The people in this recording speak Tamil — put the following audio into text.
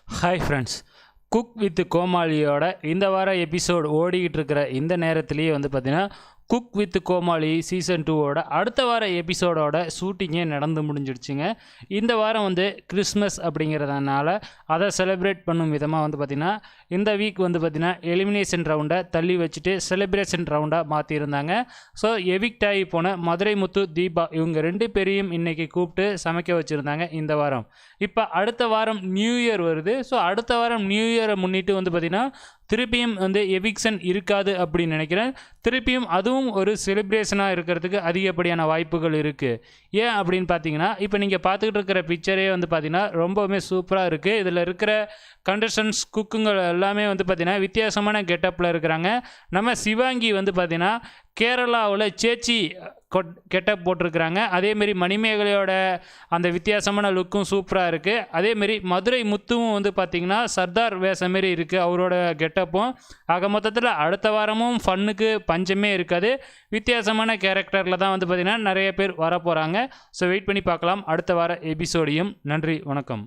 ஹாய் ஃப்ரெண்ட்ஸ், குக் வித் கோமாளியோட இந்த வார எபிசோட் ஓடிக்கிட்டு இருக்கிற இந்த நேரத்துலேயே பார்த்தீங்கன்னா குக் வித் கோமாளி சீசன் 2ஓட அடுத்த வார எபிசோடோட ஷூட்டிங்கே நடந்து முடிஞ்சிடுச்சுங்க. இந்த வாரம் கிறிஸ்மஸ் அப்படிங்கிறதுனால அதை செலிப்ரேட் பண்ணும் விதமாக பார்த்திங்கன்னா இந்த வீக் பார்த்திங்கன்னா எலிமினேஷன் ரவுண்டை தள்ளி வச்சுட்டு செலிப்ரேஷன் ரவுண்டாக மாற்றியிருந்தாங்க. ஸோ எவிக்ட் ஆகி போன மதுரை முத்து, தீபா இவங்க 2 பேரையும் இன்றைக்கி கூப்பிட்டு சமைக்க வச்சுருந்தாங்க இந்த வாரம். இப்போ அடுத்த வாரம் நியூ இயர் வருது. ஸோ அடுத்த வாரம் நியூ இயரை முன்னிட்டு பார்த்திங்கன்னா திருப்பியும் எவிக்ஷன் இருக்காது அப்படின்னு நினைக்கிறேன். திருப்பியும் அதுவும் ஒரு செலிப்ரேஷனாக இருக்கிறதுக்கு அதிகப்படியான வாய்ப்புகள் இருக்குது. ஏன் அப்படின்னு பார்த்தீங்கன்னா, இப்போ நீங்கள் பார்த்துக்கிட்டு இருக்கிற பிக்சரே பார்த்தீங்கன்னா ரொம்பவுமே சூப்பராக இருக்குது. இதில் இருக்கிற கண்டஸ்டன்ஸ் குக்குங்கள் எல்லாமே பார்த்தீங்கன்னா வித்தியாசமான கெட்டப்பில் இருக்கிறாங்க. நம்ம சிவாங்கி பார்த்தீங்கன்னா கேரளாவில் சேச்சி கெட்டப் போட்டிருக்கிறாங்க. அதேமாரி மணிமேகலையோட அந்த வித்தியாசமான லுக்கும் சூப்பராக இருக்குது. அதேமாரி மதுரை முத்துவும் பார்த்திங்கன்னா சர்தார் வேஷம் மாரி இருக்குது அவரோட கெட்டப்பும். ஆக மொத்தத்தில் அடுத்த வாரமும் ஃபன்னுக்கு பஞ்சமே இருக்காது. வித்தியாசமான கேரக்டரில் தான் பார்த்திங்கன்னா நிறைய பேர் வரப்போகிறாங்க. ஸோ வெயிட் பண்ணி பார்க்கலாம் அடுத்த வார எபிசோடையும். நன்றி, வணக்கம்.